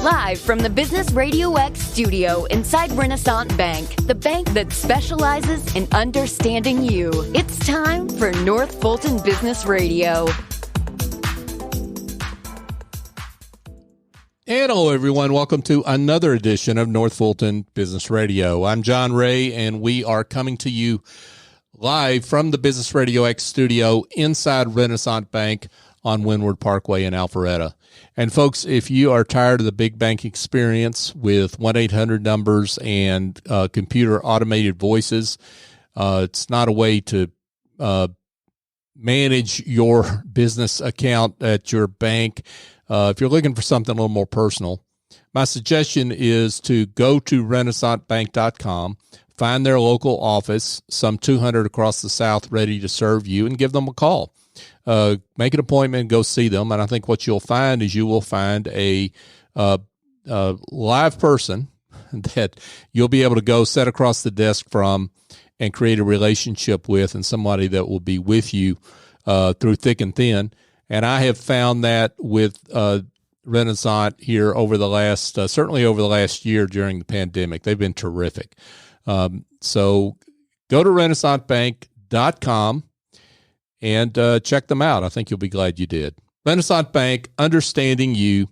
Live from the Business RadioX studio inside Renaissance Bank, the bank that specializes in understanding you. It's time for North Fulton Business Radio. And hello, everyone. Welcome to another edition of North Fulton Business Radio. I'm John Ray, and we are coming to you live from the Business RadioX studio inside Renaissance Bank on Windward Parkway in Alpharetta. And folks, if you are tired of the big bank experience with 1-800 numbers and computer automated voices, it's not a way to manage your business account at your bank. If you're looking for something a little more personal, my suggestion is to go to renaissancebank.com, find their local office, some 200 across the South, ready to serve you, and give them a call. Make an appointment and go see them. And I think what you'll find is you will find a live person that you'll be able to go sit across the desk from and create a relationship with, and somebody that will be with you through thick and thin. And I have found that with Renaissance here over the last, certainly over the last year during the pandemic. They've been terrific. So go to renaissancebank.com and check them out. I think you'll be glad you did. Renaissance Bank, understanding you,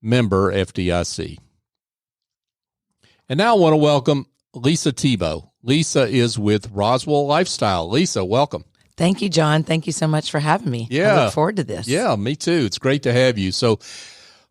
member FDIC. And now I want to welcome Lisa Thibault. Lisa is with Roswell Lifestyle. Lisa, welcome. Thank you, John. Thank you so much for having me. Yeah. I look forward to this. Yeah, me too. It's great to have you. So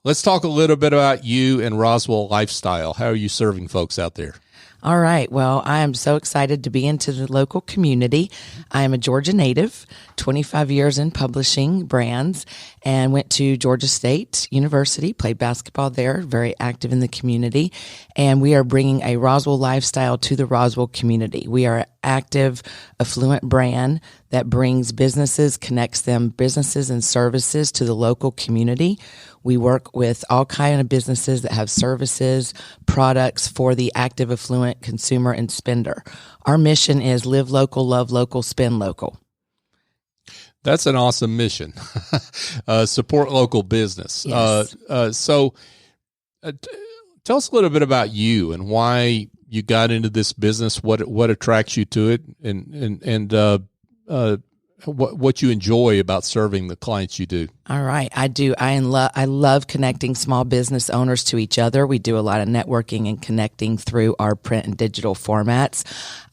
let's talk a little bit about you and Roswell Lifestyle. How are you serving folks out there? All right. Well, I am so excited to be into the local community. I am a Georgia native, 25 years in publishing brands, and went to Georgia State University, played basketball there, very active in the community. And we are bringing a Roswell lifestyle to the Roswell community. We are an active, affluent brand that brings businesses, connects them, businesses and services to the local community. We work with all kinds of businesses that have services, products for the active, affluent consumer and spender. Our mission is live local, love local, spend local. That's an awesome mission. Support local business. Yes. Tell us a little bit about you and why you got into this business, what attracts you to it, and what you enjoy about serving the clients you do. All right. I do. I love connecting small business owners to each other. We do a lot of networking and connecting through our print and digital formats.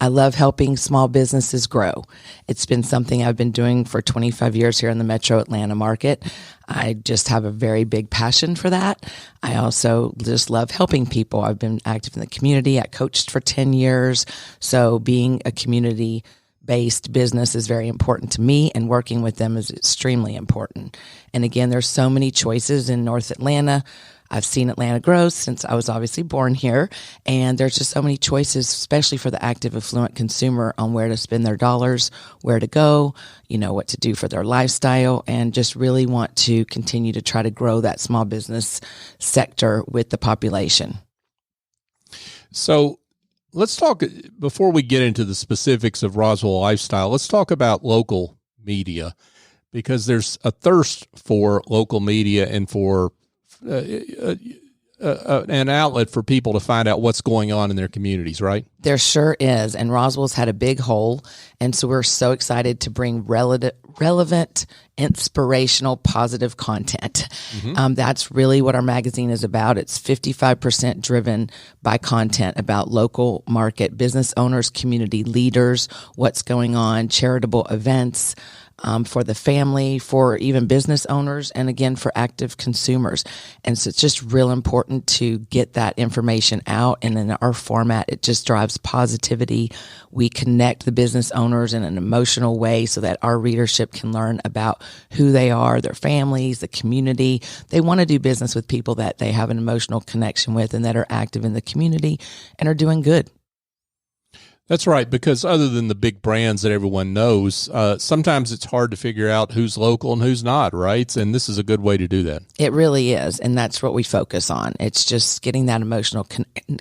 I love helping small businesses grow. It's been something I've been doing for 25 years here in the metro Atlanta market. I just have a very big passion for that. I also just love helping people. I've been active in the community. I coached for 10 years. So being a community-based business is very important to me, and working with them is extremely important. And again, there's so many choices in North Atlanta. I've seen Atlanta grow since I was obviously born here, and there's just so many choices, especially for the active, affluent consumer, on where to spend their dollars, where to go, what to do for their lifestyle, and just really want to continue to try to grow that small business sector with the population. So let's talk, before we get into the specifics of Roswell Lifestyle, let's talk about local media, because there's a thirst for local media and for an outlet for people to find out what's going on in their communities, right? There sure is. And Roswell's had a big hole. And so we're so excited to bring relevant, inspirational, positive content. Mm-hmm. That's really what our magazine is about. It's 55% driven by content about local market business owners, community leaders, what's going on, charitable events, for the family, for even business owners, and again, for active consumers. And so it's just real important to get that information out. And in our format, it just drives positivity. We connect the business owners in an emotional way so that our readership can learn about who they are, their families, the community. They want to do business with people that they have an emotional connection with and that are active in the community and are doing good. That's right, because other than the big brands that everyone knows, sometimes it's hard to figure out who's local and who's not, right? And this is a good way to do that. It really is, and that's what we focus on. It's just getting that emotional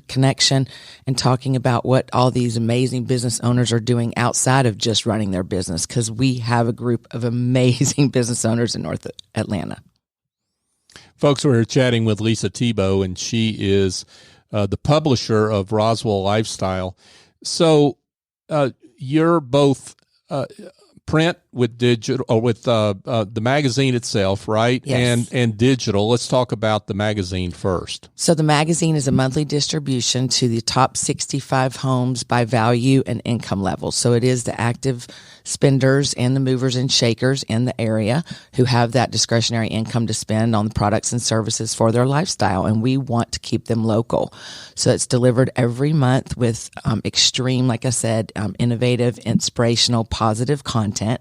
connection and talking about what all these amazing business owners are doing outside of just running their business, because we have a group of amazing business owners in North Atlanta. Folks, we're chatting with Lisa Thibault, and she is the publisher of Roswell Lifestyle. So you're both print with digital, or with the magazine itself, right? Yes. And digital. Let's talk about the magazine first. So the magazine is a monthly distribution to the top 65 homes by value and income level. So it is the active spenders and the movers and shakers in the area who have that discretionary income to spend on the products and services for their lifestyle. And we want to keep them local. So it's delivered every month with extreme, like I said, innovative, inspirational, positive content.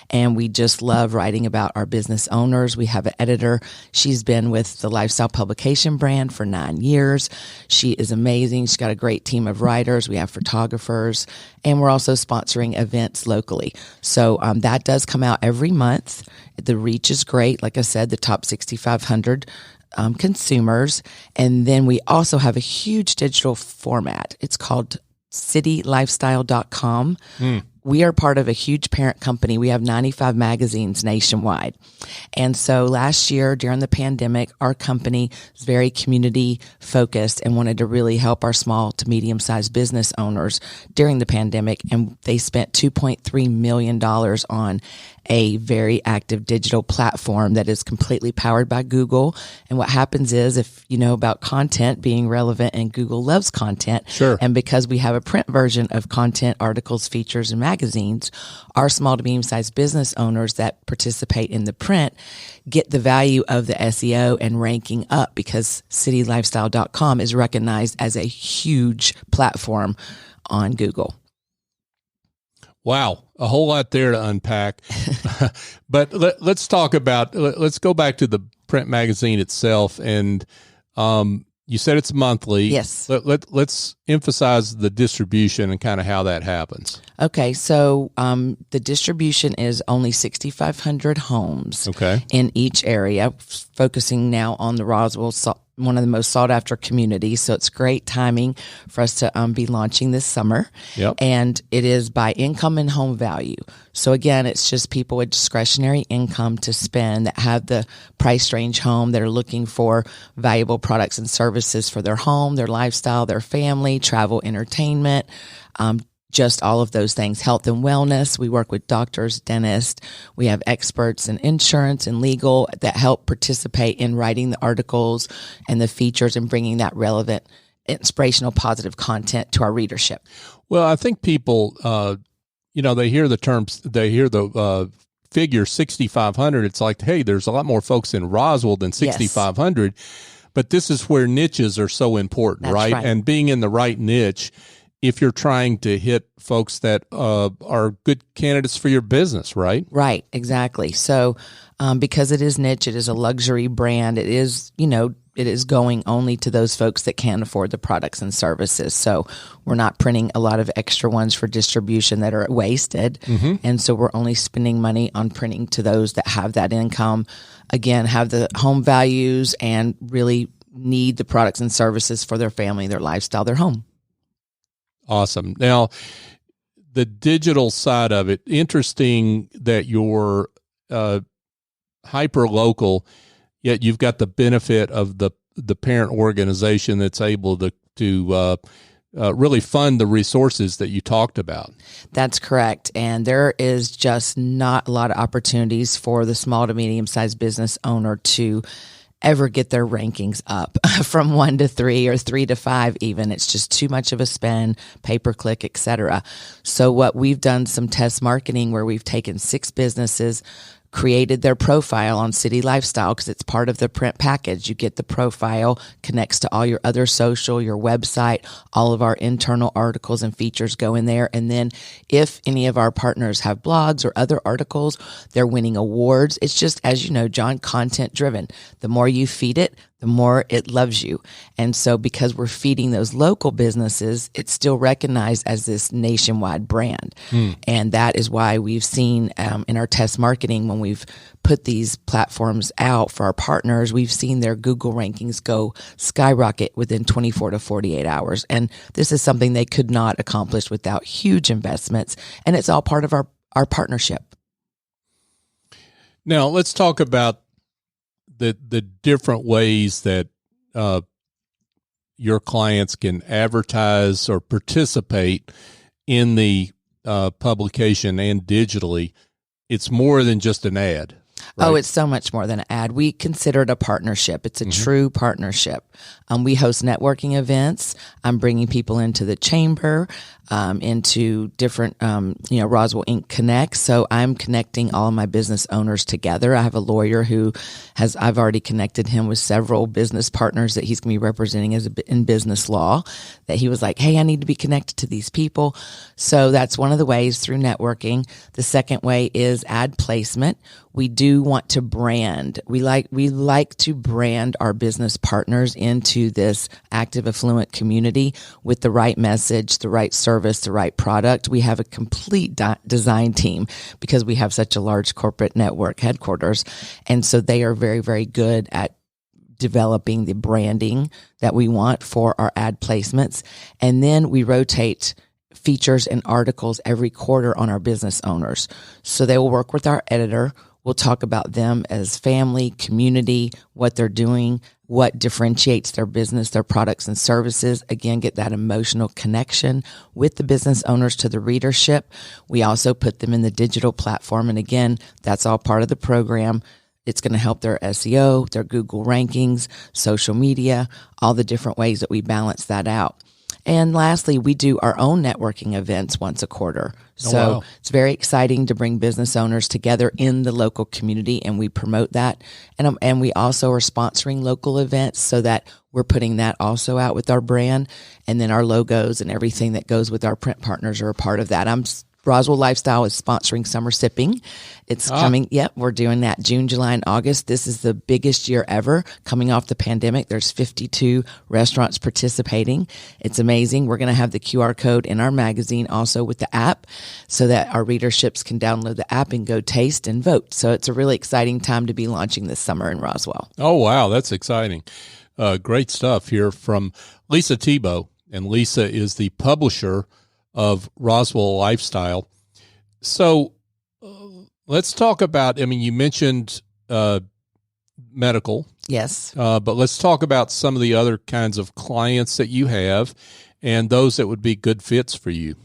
And we just love writing about our business owners. We have an editor. She's been with the Lifestyle Publication brand for 9 years. She is amazing. She's got a great team of writers. We have photographers, and we're also sponsoring events locally. So that does come out every month. The reach is great. Like I said, the top 6,500 consumers. And then we also have a huge digital format. It's called citylifestyle.com. We are part of a huge parent company. We have 95 magazines nationwide. And so last year during the pandemic, our company was very community focused and wanted to really help our small to medium sized business owners during the pandemic. And they spent $2.3 million on a very active digital platform that is completely powered by Google. And what happens is, if you know about content being relevant, and Google loves content. Sure. And because we have a print version of content, articles, features, and magazines, our small to medium sized business owners that participate in the print get the value of the SEO and ranking up, because citylifestyle.com is recognized as a huge platform on Google. Wow, a whole lot there to unpack. But let's talk about, let's go back to the print magazine itself. And you said it's monthly. Yes. Let's emphasize the distribution and kind of how that happens. Okay, so the distribution is only 6,500 homes in each area, focusing now on the Roswell, one of the most sought after communities. So it's great timing for us to be launching this summer. Yep. And it is by income and home value. So again, it's just people with discretionary income to spend that have the price range home, that are looking for valuable products and services for their home, their lifestyle, their family, travel, entertainment, just all of those things, health and wellness. We work with doctors, dentists. We have experts in insurance and legal that help participate in writing the articles and the features and bringing that relevant, inspirational, positive content to our readership. Well, I think people, they hear the terms, they hear the figure 6,500. It's like, hey, there's a lot more folks in Roswell than 6,500. Yes. But this is where niches are so important, right? And being in the right niche, if you're trying to hit folks that are good candidates for your business, right? Right, exactly. So because it is niche, it is a luxury brand, it is, it is going only to those folks that can afford the products and services. So we're not printing a lot of extra ones for distribution that are wasted. Mm-hmm. And so we're only spending money on printing to those that have that income, again, have the home values, and really need the products and services for their family, their lifestyle, their home. Awesome. Now, the digital side of it, interesting that you're hyper local, yet you've got the benefit of the parent organization that's able to really fund the resources that you talked about. That's correct. And there is just not a lot of opportunities for the small to medium-sized business owner to ever get their rankings up from 1 to 3 or 3 to 5 even. It's just too much of a spend, pay-per-click, etc. So what we've done, some test marketing where we've taken 6 businesses, created their profile on City Lifestyle, because it's part of the print package. You get the profile, connects to all your other social, your website, all of our internal articles and features go in there. And then if any of our partners have blogs or other articles, they're winning awards. It's just, as you know, John, content driven. The more you feed it, the more it loves you. And so because we're feeding those local businesses, it's still recognized as this nationwide brand. And that is why we've seen in our test marketing, when we've put these platforms out for our partners, we've seen their Google rankings go skyrocket within 24 to 48 hours. And this is something they could not accomplish without huge investments. And it's all part of our partnership. Now, let's talk about the different ways that your clients can advertise or participate in the publication and digitally, it's more than just an ad. Right? Oh, it's so much more than an ad. We consider it a partnership. It's a true partnership. We host networking events. I'm bringing people into the chamber, into different, Roswell Inc. Connect. So I'm connecting all of my business owners together. I have a lawyer I've already connected him with several business partners that he's going to be representing in business law, that he was like, hey, I need to be connected to these people. So that's one of the ways, through networking. The second way is ad placement. We do want to brand. We like to brand our business partners into this active, affluent community with the right message, the right service, the right product. We have a complete design team because we have such a large corporate network headquarters. And so they are very, very good at developing the branding that we want for our ad placements. And then we rotate features and articles every quarter on our business owners. So they will work with our editor. We'll talk about them as family, community, what they're doing, what differentiates their business, their products and services. Again, get that emotional connection with the business owners to the readership. We also put them in the digital platform. And again, that's all part of the program. It's going to help their SEO, their Google rankings, social media, all the different ways that we balance that out. And lastly, we do our own networking events once a quarter. So It's very exciting to bring business owners together in the local community, and we promote that. And we also are sponsoring local events so that we're putting that also out with our brand, and then our logos and everything that goes with our print partners are a part of that. Roswell Lifestyle is sponsoring summer sipping. It's coming. Yep. We're doing that June, July, and August. This is the biggest year ever coming off the pandemic. There's 52 restaurants participating. It's amazing. We're going to have the QR code in our magazine also with the app so that our readerships can download the app and go taste and vote. So it's a really exciting time to be launching this summer in Roswell. Oh, wow. That's exciting. Great stuff here from Lisa Thibault. And Lisa is the publisher of Roswell Lifestyle. So let's talk about, you mentioned medical. Yes. But let's talk about some of the other kinds of clients that you have and those that would be good fits for you.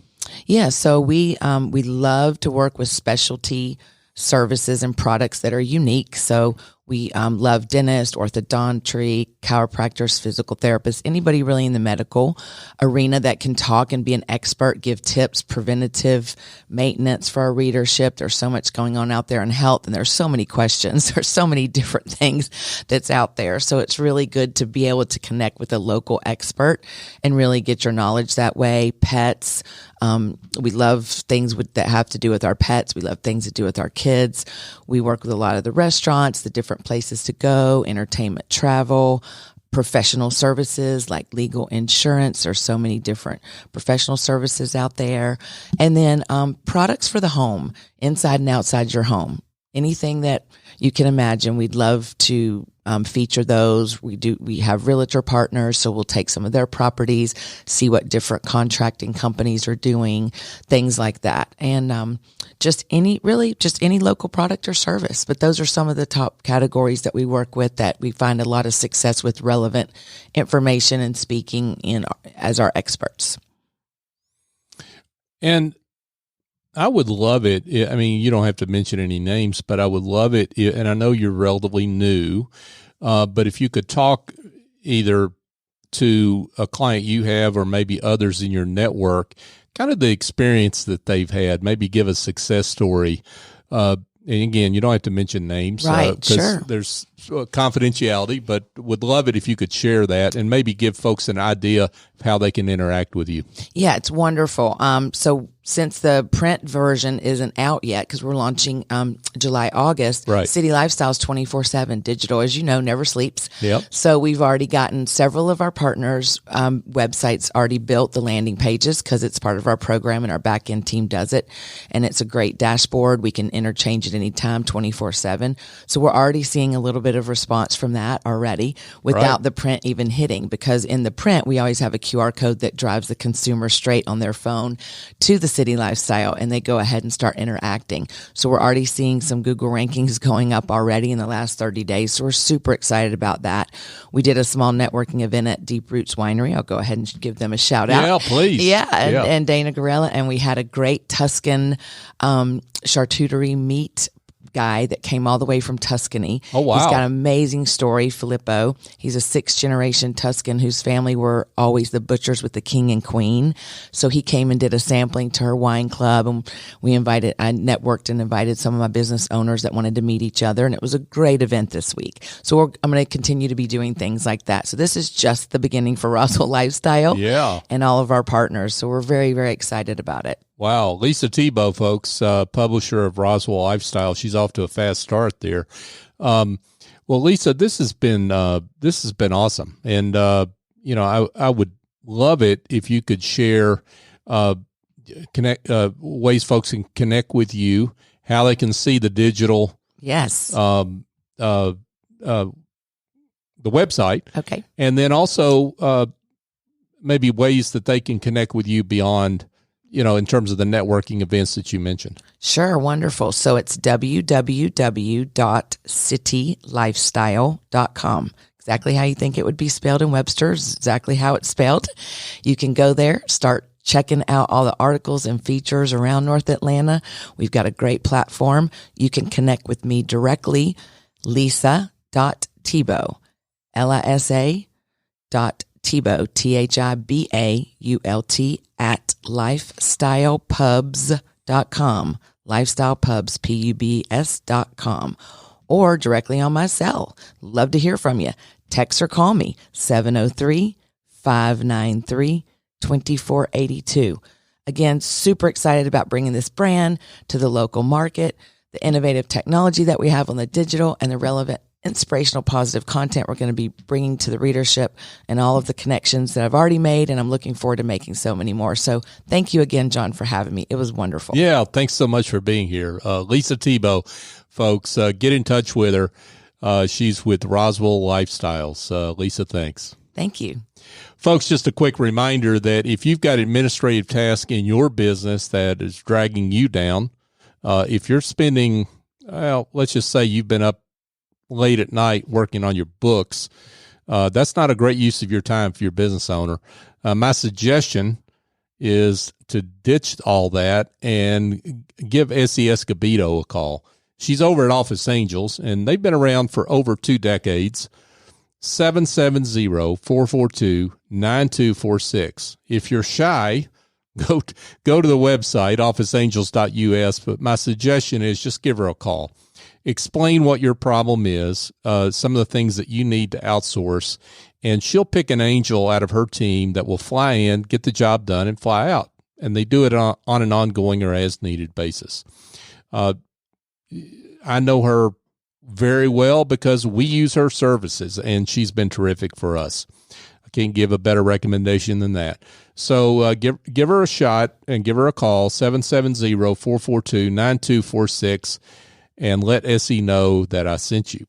Yeah. So we love to work with specialty services and products that are unique. So we love dentists, orthodontry, chiropractors, physical therapists, anybody really in the medical arena that can talk and be an expert, give tips, preventative maintenance for our readership. There's so much going on out there in health, and there's so many questions. There's so many different things that's out there. So it's really good to be able to connect with a local expert and really get your knowledge that way. Pets. We love things that have to do with our pets. We love things to do with our kids. We work with a lot of the restaurants, the different places to go, entertainment, travel, professional services like legal insurance. There's so many different professional services out there. And then products for the home, inside and outside your home. Anything that you can imagine, we'd love to feature those. We have realtor partners, so we'll take some of their properties, see what different contracting companies are doing, things like that. And just any local product or service. But those are some of the top categories that we work with that we find a lot of success with relevant information and speaking as our experts. And I would love it. You don't have to mention any names, but I would love it. And I know you're relatively new, but if you could talk either to a client you have or maybe others in your network, kind of the experience that they've had, maybe give a success story. And again, you don't have to mention names, right? Sure. There's confidentiality, but would love it if you could share that and maybe give folks an idea of how they can interact with you. Yeah, it's wonderful. So since the print version isn't out yet, because we're launching July, August, right. City Lifestyle's 24/7 digital, as you know, never sleeps. Yep. So we've already gotten several of our partners' websites already built, the landing pages, because it's part of our program and our back-end team does it. And it's a great dashboard. We can interchange at any time, 24/7. So we're already seeing a little bit bit of response from that already without the print even hitting, because in the print, we always have a QR code that drives the consumer straight on their phone to the City Lifestyle, and they go ahead and start interacting. So we're already seeing some Google rankings going up already in the last 30 days. So we're super excited about that. We did a small networking event at Deep Roots Winery. I'll go ahead and give them a shout out. Yeah, please. And Dana Garella, and we had a great Tuscan charcuterie meat guy that came all the way from Tuscany. Oh, wow. He's got an amazing story, Filippo. He's a 6th-generation Tuscan whose family were always the butchers with the king and queen. So he came and did a sampling to her wine club, and I networked and invited some of my business owners that wanted to meet each other, and it was a great event this week. So I'm going to continue to be doing things like that. So this is just the beginning for Roswell Lifestyle and all of our partners. So we're very, very excited about it. Wow. Lisa Thibault, folks, publisher of Roswell Lifestyle. She's off to a fast start there. Well, Lisa, this has been awesome. And, I would love it if you could share, ways folks can connect with you, how they can see the digital, the website. Okay. And then also, maybe ways that they can connect with you beyond, in terms of the networking events that you mentioned. Sure. Wonderful. So it's www.citylifestyle.com. Exactly how you think it would be spelled in Webster's, exactly how it's spelled. You can go there, start checking out all the articles and features around North Atlanta. We've got a great platform. You can connect with me directly, Lisa.Thibault, Lisa.Thibault, Thibault, at lifestylepubs.com, lifestylepubs.com, or directly on my cell. Love to hear from you. Text or call me, 703-593-2482. Again, super excited about bringing this brand to the local market, the innovative technology that we have on the digital, and the relevant inspirational, positive content we're going to be bringing to the readership, and all of the connections that I've already made, and I'm looking forward to making so many more. So thank you again, John, for having me. It was wonderful. Yeah, thanks so much for being here. Lisa Thibault, folks, get in touch with her. She's with Roswell Lifestyles. Lisa, thanks. Thank you. Folks, just a quick reminder that if you've got administrative tasks in your business that is dragging you down, if you're spending, let's just say you've been up late at night working on your books, that's not a great use of your time for your business owner. My suggestion is to ditch all that and give Essie Escobedo a call. She's over at Office Angels, and they've been around for over 2 decades. 770-442-9246. If you're shy, go to the website, officeangels.us, but my suggestion is just give her a call. Explain what your problem is, some of the things that you need to outsource, and she'll pick an angel out of her team that will fly in, get the job done, and fly out. And they do it on an ongoing or as-needed basis. I know her very well because we use her services, and she's been terrific for us. I can't give a better recommendation than that. So give her a shot and give her a call, 770-442-9246. And let Essie know that I sent you.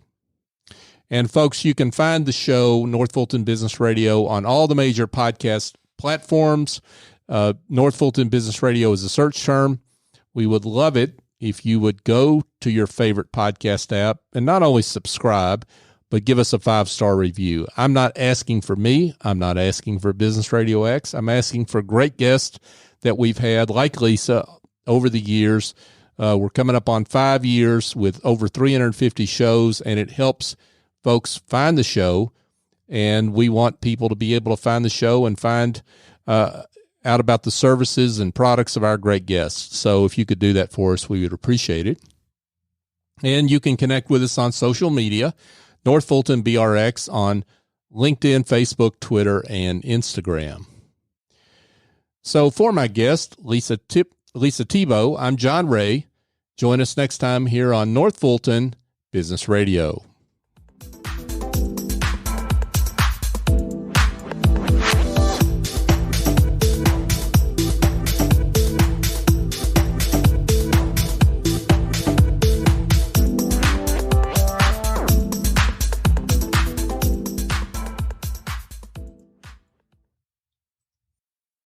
And folks, you can find the show, North Fulton Business Radio, on all the major podcast platforms. North Fulton Business Radio is a search term. We would love it if you would go to your favorite podcast app and not only subscribe, but give us a 5-star review. I'm not asking for me. I'm not asking for Business RadioX. I'm asking for great guests that we've had, like Lisa, over the years. We're coming up on 5 years with over 350 shows, and it helps folks find the show. And we want people to be able to find the show and find out about the services and products of our great guests. So if you could do that for us, we would appreciate it. And you can connect with us on social media, North Fulton BRX on LinkedIn, Facebook, Twitter, and Instagram. So for my guest, Lisa Thibault, I'm John Ray. Join us next time here on North Fulton Business Radio.